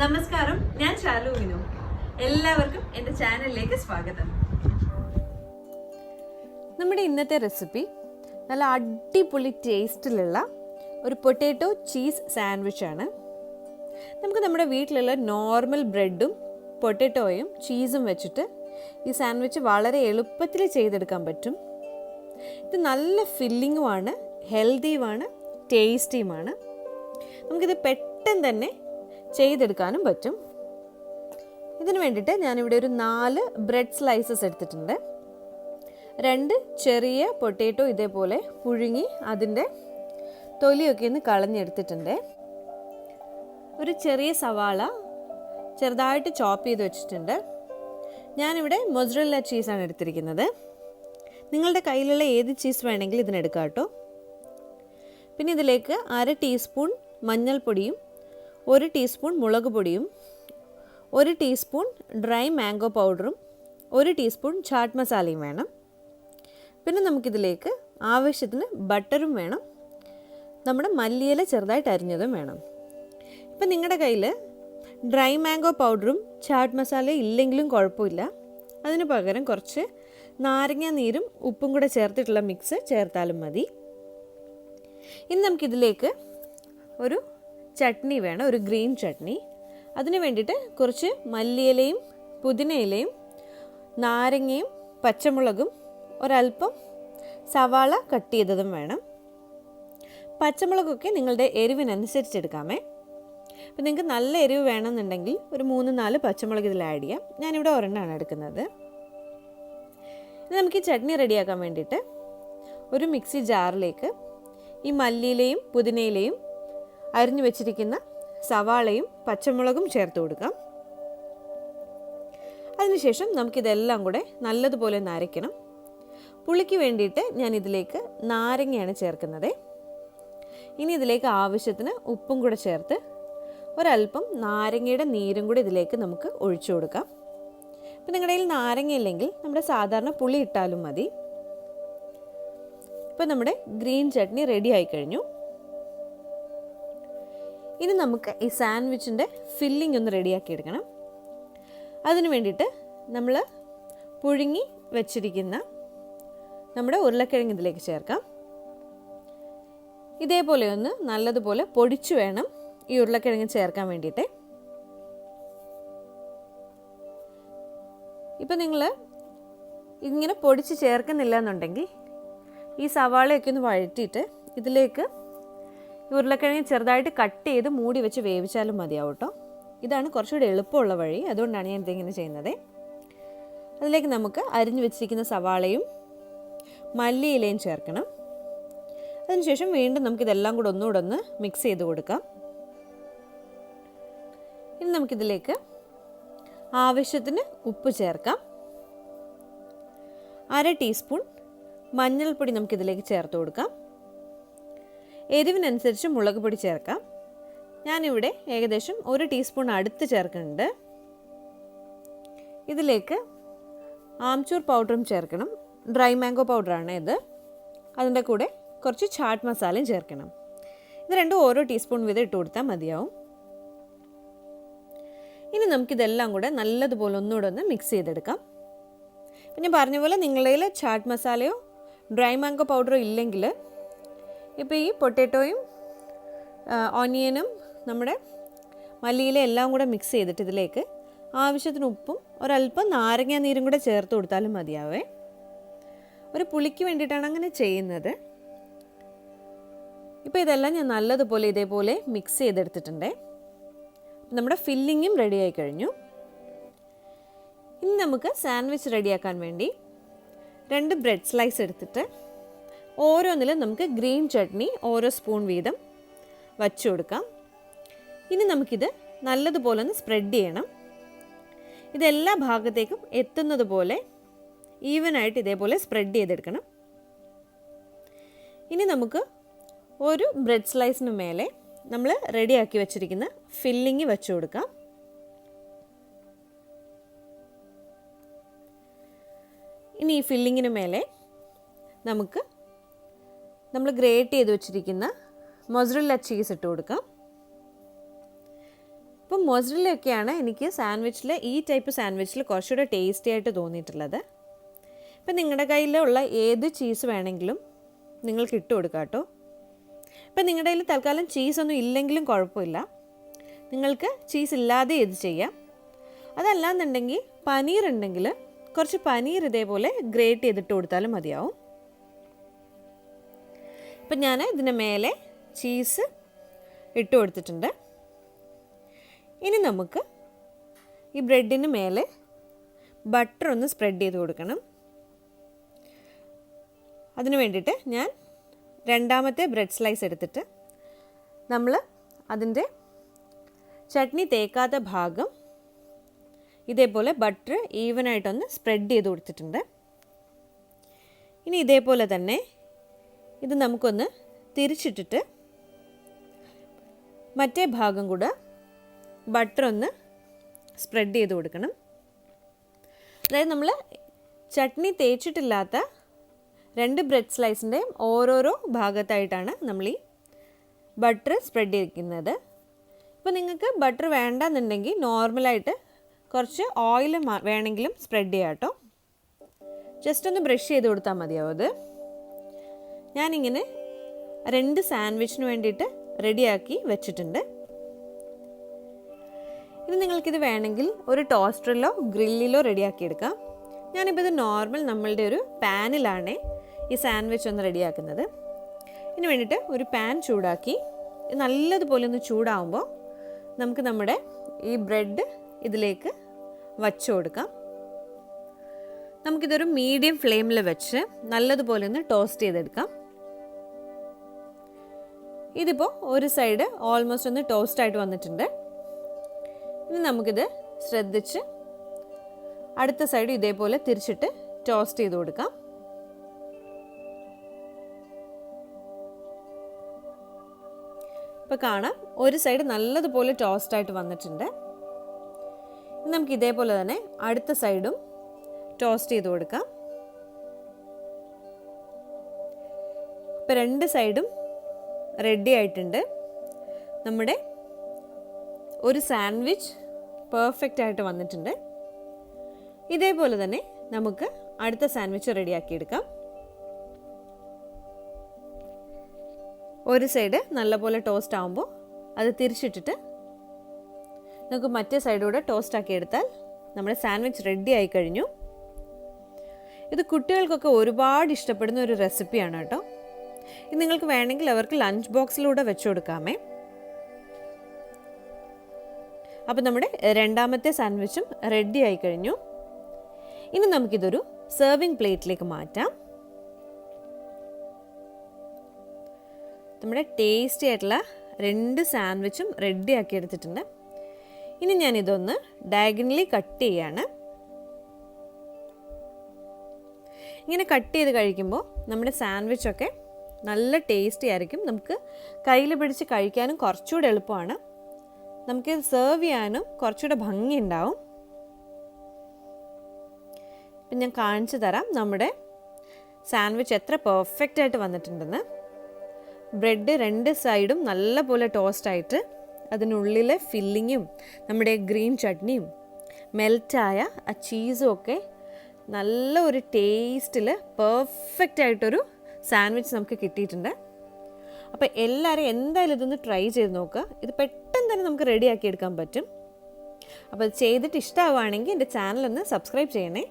നമസ്കാരം, ഞാൻ ശാലു വിനു. എല്ലാവർക്കും എൻ്റെ ചാനലിലേക്ക് സ്വാഗതം. നമ്മുടെ ഇന്നത്തെ റെസിപ്പി നല്ല അടിപൊളി ടേസ്റ്റിലുള്ള ഒരു പൊട്ടാറ്റോ ചീസ് സാൻഡ്വിച്ച് ആണ്. നമുക്ക് നമ്മുടെ വീട്ടിലുള്ള നോർമൽ ബ്രെഡും പൊട്ടാറ്റോയും ചീസും വെച്ചിട്ട് ഈ സാൻഡ്വിച്ച് വളരെ എളുപ്പത്തിൽ ചെയ്തെടുക്കാൻ പറ്റും. ഇത് നല്ല ഫില്ലിങ്ങുമാണ്, ഹെൽത്തിയുമാണ്, ടേസ്റ്റിയുമാണ്. നമുക്കിത് പെട്ടെന്ന് തന്നെ ചെയ്തെടുക്കാനും പറ്റും. ഇതിന് വേണ്ടിയിട്ട് ഞാനിവിടെ ഒരു 4 ബ്രെഡ് സ്ലൈസസ് എടുത്തിട്ടുണ്ട്. 2 ചെറിയ പൊട്ടാറ്റോ ഇതേപോലെ പുഴുങ്ങി അതിൻ്റെ തൊലിയൊക്കെ ഒന്ന് കളഞ്ഞെടുത്തിട്ടുണ്ട്. ഒരു ചെറിയ സവാള ചെറുതായിട്ട് ചോപ്പ് ചെയ്ത് വെച്ചിട്ടുണ്ട്. ഞാനിവിടെ മൊസറല്ല ചീസാണ് എടുത്തിരിക്കുന്നത്. നിങ്ങളുടെ കയ്യിലുള്ള ഏത് ചീസ് വേണമെങ്കിലും ഇതിനെടുക്കാം കേട്ടോ. പിന്നെ ഇതിലേക്ക് 1/2 ടീസ്പൂൺ മഞ്ഞൾപ്പൊടിയും 1 ടീസ്പൂൺ മുളക് പൊടിയും 1 ടീസ്പൂൺ ഡ്രൈ മാംഗോ പൗഡറും 1 ടീസ്പൂൺ ചാട്ട് മസാലയും വേണം. പിന്നെ നമുക്കിതിലേക്ക് ആവശ്യത്തിന് ബട്ടറും വേണം. നമ്മുടെ മല്ലിയില ചെറുതായിട്ട് അരിഞ്ഞതും വേണം. ഇപ്പം നിങ്ങളുടെ കയ്യിൽ ഡ്രൈ മാംഗോ പൗഡറും ചാട്ട് മസാലയും ഇല്ലെങ്കിലും കുഴപ്പമില്ല. അതിന് പകരം കുറച്ച് നാരങ്ങ നീരും ഉപ്പും കൂടെ ചേർത്തിട്ടുള്ള മിക്സ് ചേർത്താലും മതി. ഇനി നമുക്കിതിലേക്ക് ഒരു ചട്നി വേണം, ഒരു ഗ്രീൻ ചട്നി. അതിന് വേണ്ടിയിട്ട് കുറച്ച് മല്ലിയിലയും പുതിനയിലയും നാരങ്ങയും പച്ചമുളകും ഒരല്പം സവാള കട്ട് ചെയ്തതും വേണം. പച്ചമുളകൊക്കെ നിങ്ങളുടെ എരിവിനനുസരിച്ചെടുക്കാമേ. അപ്പോൾ നിങ്ങൾക്ക് നല്ല എരിവ് വേണമെന്നുണ്ടെങ്കിൽ ഒരു 3-4 പച്ചമുളക് ഇതിൽ ആഡ് ചെയ്യാം. ഞാനിവിടെ ഒരെണ്ണമാണ് എടുക്കുന്നത്. ഇനി നമുക്ക് ഈ ചട്നി റെഡിയാക്കാൻ വേണ്ടിയിട്ട് ഒരു മിക്സി ജാറിലേക്ക് ഈ മല്ലിയിലയും പുതിനയിലയും അരിഞ്ഞു വെച്ചിരിക്കുന്ന സവാളയും പച്ചമുളകും ചേർത്ത് കൊടുക്കാം. അതിനുശേഷം നമുക്കിതെല്ലാം കൂടെ നല്ലതുപോലെ ഒന്ന് അരയ്ക്കണം. പുളിക്ക് വേണ്ടിയിട്ട് ഞാൻ ഇതിലേക്ക് നാരങ്ങയാണ് ചേർക്കുന്നത്. ഇനി ഇതിലേക്ക് ആവശ്യത്തിന് ഉപ്പും കൂടെ ചേർത്ത് ഒരല്പം നാരങ്ങയുടെ നീരും കൂടി ഇതിലേക്ക് നമുക്ക് ഒഴിച്ചു കൊടുക്കാം. ഇപ്പം നിങ്ങളുടെ കയ്യിൽ നാരങ്ങ ഇല്ലെങ്കിൽ നമ്മുടെ സാധാരണ പുളി ഇട്ടാലും മതി. ഇപ്പം നമ്മുടെ ഗ്രീൻ ചട്നി റെഡി ആയി കഴിഞ്ഞു. ഇനി നമുക്ക് ഈ സാൻഡ്വിച്ചിൻ്റെ ഫില്ലിംഗ് ഒന്ന് റെഡിയാക്കി എടുക്കണം. അതിന് വേണ്ടിയിട്ട് നമ്മൾ പുഴുങ്ങി വെച്ചിരിക്കുന്ന നമ്മുടെ ഉരുളക്കിഴങ്ങ് ഇതിലേക്ക് ചേർക്കാം. ഇതേപോലെ ഒന്ന് നല്ലതുപോലെ പൊടിച്ചു വേണം ഈ ഉരുളക്കിഴങ്ങ് ചേർക്കാൻ വേണ്ടിയിട്ട്. ഇപ്പം നിങ്ങൾ ഇങ്ങനെ പൊടിച്ച് ചേർക്കുന്നില്ല എന്നുണ്ടെങ്കിൽ ഈ സവാളയൊക്കെ ഒന്ന് വഴറ്റിയിട്ട് ഇതിലേക്ക് ഉരുളക്കിഴങ്ങ് ചെറുതായിട്ട് കട്ട് ചെയ്ത് മൂടി വെച്ച് വേവിച്ചാലും മതിയാവും കേട്ടോ. ഇതാണ് കുറച്ചുകൂടി എളുപ്പമുള്ള വഴി, അതുകൊണ്ടാണ് ഞാൻ ഇതിങ്ങനെ ചെയ്യുന്നത്. അതിലേക്ക് നമുക്ക് അരിഞ്ഞു വെച്ചിരിക്കുന്ന സവാളയും മല്ലിയിലയും ചേർക്കണം. അതിനുശേഷം വീണ്ടും നമുക്കിതെല്ലാം കൂടെ ഒന്നുകൂടെ ഒന്ന് മിക്സ് ചെയ്ത് കൊടുക്കാം. ഇനി നമുക്കിതിലേക്ക് ആവശ്യത്തിന് ഉപ്പ് ചേർക്കാം. 1/2 ടീസ്പൂൺ മഞ്ഞൾപ്പൊടി നമുക്കിതിലേക്ക് ചേർത്ത് കൊടുക്കാം. എരിവിനനുസരിച്ച് മുളക് പൊടി ചേർക്കാം. ഞാനിവിടെ ഏകദേശം 1 ടീസ്പൂൺ അടുത്ത് ചേർക്കുന്നുണ്ട്. ഇതിലേക്ക് ആംചൂർ പൗഡറും ചേർക്കണം. ഡ്രൈ മാംഗോ പൗഡറാണ് ഇത്. അതിൻ്റെ കൂടെ കുറച്ച് ചാട്ട് മസാലയും ചേർക്കണം. ഇത് രണ്ടും ഓരോ ടീസ്പൂൺ വീതം ഇട്ട് കൊടുത്താൽ മതിയാവും. ഇനി നമുക്കിതെല്ലാം കൂടെ നല്ലതുപോലെ ഒന്നുകൂടെ ഒന്ന് മിക്സ് ചെയ്തെടുക്കാം. അപ്പം ഞാൻ പറഞ്ഞ പോലെ നിങ്ങളുടെ കയ്യിൽ ചാട്ട് മസാലയോ ഡ്രൈ മാംഗോ പൗഡറോ ഇല്ലെങ്കിൽ ഇപ്പോൾ ഈ പൊട്ടാറ്റോയും ഓനിയനും നമ്മുടെ മല്ലിയില എല്ലാം കൂടെ മിക്സ് ചെയ്തിട്ട് ഇതിലേക്ക് ആവശ്യത്തിന് ഉപ്പും ഒരല്പം നാരങ്ങ നീരും കൂടെ ചേർത്ത് കൊടുത്താലും മതിയാവേ. ഒരു പുളിക്ക് വേണ്ടിയിട്ടാണ് അങ്ങനെ ചെയ്യുന്നത്. ഇപ്പോൾ ഇതെല്ലാം ഞാൻ നല്ലതുപോലെ ഇതേപോലെ മിക്സ് ചെയ്തെടുത്തിട്ടുണ്ട്. നമ്മുടെ ഫില്ലിങ്ങും റെഡിയായി കഴിഞ്ഞു. ഇനി നമുക്ക് സാൻഡ്വിച്ച് റെഡിയാക്കാൻ വേണ്ടി 2 ബ്രെഡ് സ്ലൈസ് എടുത്തിട്ട് ഓരോന്നിലും നമുക്ക് ഗ്രീൻ ചട്നി ഓരോ സ്പൂൺ വീതം വച്ചു കൊടുക്കാം. ഇനി നമുക്കിത് നല്ലതുപോലെ ഒന്ന് സ്പ്രെഡ് ചെയ്യണം. ഇതെല്ലാ ഭാഗത്തേക്കും എത്തുന്നത് പോലെ ഈവനായിട്ട് ഇതേപോലെ സ്പ്രെഡ് ചെയ്തെടുക്കണം. ഇനി നമുക്ക് ഒരു ബ്രെഡ് സ്ലൈസിന് മേലെ നമ്മൾ റെഡിയാക്കി വെച്ചിരിക്കുന്ന ഫില്ലിങ് വെച്ചു കൊടുക്കാം. ഇനി ഈ ഫില്ലിങ്ങിന് മേലെ നമുക്ക് നമ്മൾ ഗ്രേറ്റ് ചെയ്ത് വെച്ചിരിക്കുന്ന മൊസറല്ല ചീസ് ഇട്ട് കൊടുക്കാം. ഇപ്പം മൊസറല്ലയൊക്കെയാണ് എനിക്ക് സാൻഡ്വിച്ചിൽ ഈ ടൈപ്പ് സാൻഡ്വിച്ചിൽ കുറച്ചുകൂടെ ടേസ്റ്റി ആയിട്ട് തോന്നിയിട്ടുള്ളത്. ഇപ്പം നിങ്ങളുടെ കയ്യിലുള്ള ഏത് ചീസ് വേണമെങ്കിലും നിങ്ങൾക്ക് ഇട്ട് കൊടുക്കാം കേട്ടോ. ഇപ്പം നിങ്ങളുടെ കയ്യിൽ തൽക്കാലം ചീസൊന്നും ഇല്ലെങ്കിലും കുഴപ്പമില്ല, നിങ്ങൾക്ക് ചീസ് ഇല്ലാതെ ഇത് ചെയ്യാം. അതല്ലാന്നുണ്ടെങ്കിൽ പനീർ ഉണ്ടെങ്കിൽ കുറച്ച് പനീർ ഇതേപോലെ ഗ്രേറ്റ് ചെയ്തിട്ട് കൊടുത്താലും മതിയാവും. ഇപ്പം ഞാൻ ഇതിന് മേലെ ചീസ് ഇട്ട് കൊടുത്തിട്ടുണ്ട്. ഇനി നമുക്ക് ഈ ബ്രെഡിന് മേലെ ബട്ടർ ഒന്ന് സ്പ്രെഡ് ചെയ്ത് കൊടുക്കണം. അതിന് വേണ്ടിയിട്ട് ഞാൻ രണ്ടാമത്തെ ബ്രെഡ് സ്ലൈസ് എടുത്തിട്ട് നമ്മൾ അതിൻ്റെ ചട്നി തേക്കാത്ത ഭാഗം ഇതേപോലെ ബട്ടർ ഈവനായിട്ടൊന്ന് സ്പ്രെഡ് ചെയ്ത് കൊടുത്തിട്ടുണ്ട്. ഇനി ഇതേപോലെ തന്നെ ഇത് നമുക്കൊന്ന് തിരിച്ചിട്ടിട്ട് മറ്റേ ഭാഗം കൂടെ ബട്ടർ ഒന്ന് സ്പ്രെഡ് ചെയ്ത് കൊടുക്കണം. അതായത് നമ്മൾ ചട്നി തേച്ചിട്ടില്ലാത്ത 2 ബ്രെഡ് സ്ലൈസിൻ്റെയും ഓരോരോ ഭാഗത്തായിട്ടാണ് നമ്മൾ ഈ ബട്ടർ സ്പ്രെഡ് ചെയ്തിരിക്കുന്നത്. ഇപ്പോൾ നിങ്ങൾക്ക് ബട്ടർ വേണ്ടെന്നുണ്ടെങ്കിൽ നോർമലായിട്ട് കുറച്ച് ഓയിൽ വേണമെങ്കിലും സ്പ്രെഡ് ചെയ്യാം കേട്ടോ. ജസ്റ്റ് ഒന്ന് ബ്രഷ് ചെയ്ത് കൊടുത്താൽ മതിയാവും. അത് ഞാനിങ്ങനെ 2 സാൻഡ്വിച്ചിന് വേണ്ടിയിട്ട് റെഡിയാക്കി വെച്ചിട്ടുണ്ട്. ഇനി നിങ്ങൾക്കിത് വേണമെങ്കിൽ ഒരു ടോസ്റ്ററിലോ ഗ്രില്ലിലോ റെഡിയാക്കി എടുക്കാം. ഞാനിപ്പോൾ ഇത് നോർമൽ നമ്മളുടെ ഒരു പാനിലാണ് ഈ സാൻഡ്വിച്ച് ഒന്ന് റെഡിയാക്കുന്നത്. ഇതിന് വേണ്ടിയിട്ട് ഒരു പാൻ ചൂടാക്കി നല്ലതുപോലെ ഒന്ന് ചൂടാവുമ്പോൾ നമുക്ക് നമ്മുടെ ഈ ബ്രെഡ് ഇതിലേക്ക് വച്ചു കൊടുക്കാം. നമുക്കിതൊരു മീഡിയം ഫ്ലെയിമിൽ വെച്ച് നല്ലതുപോലെ ഒന്ന് ടോസ്റ്റ് ചെയ്തെടുക്കാം. ഇതിപ്പോൾ ഒരു സൈഡ് ഓൾമോസ്റ്റ് ഒന്ന് ടോസ്റ്റ് ആയിട്ട് വന്നിട്ടുണ്ട്. ഇനി നമുക്കിത് ശ്രദ്ധിച്ച് അടുത്ത സൈഡ് ഇതേപോലെ തിരിച്ചിട്ട് ടോസ്റ്റ് ചെയ്ത് കൊടുക്കാം. ഇപ്പോൾ കാണാം ഒരു സൈഡ് നല്ലതുപോലെ ടോസ്റ്റ് ആയിട്ട് വന്നിട്ടുണ്ട്. നമുക്ക് ഇതേപോലെ തന്നെ അടുത്ത സൈഡും ടോസ്റ്റ് ചെയ്ത് കൊടുക്കാം. ഇപ്പോൾ 2 സൈഡും റെഡി ആയിട്ടുണ്ട്. നമ്മുടെ ഒരു സാൻഡ്വിച്ച് പെർഫെക്റ്റ് ആയിട്ട് വന്നിട്ടുണ്ട്. ഇതേപോലെ തന്നെ നമുക്ക് അടുത്ത സാൻഡ്വിച്ച് റെഡിയാക്കിയെടുക്കാം. ഒരു സൈഡ് നല്ലപോലെ ടോസ്റ്റ് ആകുമ്പോൾ അത് തിരിച്ചിട്ടിട്ട് നമുക്ക് മറ്റേ സൈഡൂടെ ടോസ്റ്റ് ആക്കി എടുത്താൽ നമ്മുടെ സാൻഡ്വിച്ച് റെഡി ആയി കഴിഞ്ഞു. ഇത് കുട്ടികൾക്കൊക്കെ ഒരുപാട് ഇഷ്ടപ്പെടുന്ന ഒരു റെസിപ്പിയാണ് കേട്ടോ. ഇത് നിങ്ങൾക്ക് വേണമെങ്കിൽ അവർക്ക് ലഞ്ച് ബോക്സിലൂടെ വെച്ച് കൊടുക്കാമേ. അപ്പോൾ നമ്മുടെ രണ്ടാമത്തെ സാൻഡ്വിച്ചും റെഡി ആയി കഴിഞ്ഞു. ഇനി നമുക്കിതൊരു സെർവിങ് പ്ലേറ്റിലേക്ക് മാറ്റാം. നമ്മുടെ ടേസ്റ്റി ആയിട്ടുള്ള 2 സാൻഡ്വിച്ചും റെഡി ആക്കി എടുത്തിട്ടുണ്ട്. ഇനി ഞാനിതൊന്ന് ഡയഗണലി കട്ട് ചെയ്യാണ്. ഇങ്ങനെ കട്ട് ചെയ്ത് കഴിക്കുമ്പോൾ നമ്മുടെ സാൻഡ്വിച്ചൊക്കെ നല്ല ടേസ്റ്റി ആയിരിക്കും. നമുക്ക് കയ്യിൽ പിടിച്ച് കഴിക്കാനും കുറച്ചുകൂടെ എളുപ്പമാണ്. നമുക്കിത് സെർവ് ചെയ്യാനും കുറച്ചുകൂടെ ഭംഗി ഉണ്ടാവും. ഇപ്പം ഞാൻ കാണിച്ചു തരാം നമ്മുടെ സാൻഡ്വിച്ച് എത്ര പെർഫെക്റ്റ് ആയിട്ട് വന്നിട്ടുണ്ടെന്ന്. ബ്രെഡ് 2 സൈഡും നല്ലപോലെ ടോസ്റ്റായിട്ട് അതിനുള്ളിലെ ഫില്ലിങ്ങും നമ്മുടെ ഗ്രീൻ ചട്നിയും മെൽറ്റായ ആ ചീസും ഒക്കെ നല്ല ഒരു ടേസ്റ്റിൽ പെർഫെക്റ്റ് ആയിട്ടൊരു സാൻഡ്വിച്ച് നമുക്ക് കിട്ടിയിട്ടുണ്ട്. അപ്പോൾ എല്ലാവരും എന്തായാലും ഇതൊന്ന് ട്രൈ ചെയ്ത് നോക്കുക. ഇത് പെട്ടെന്ന് തന്നെ നമുക്ക് റെഡിയാക്കി എടുക്കാൻ പറ്റും. അപ്പോൾ ഇത് ചെയ്തിട്ട് ഇഷ്ടമാവുകയാണെങ്കിൽ എൻ്റെ ചാനലൊന്ന് സബ്സ്ക്രൈബ് ചെയ്യണേ.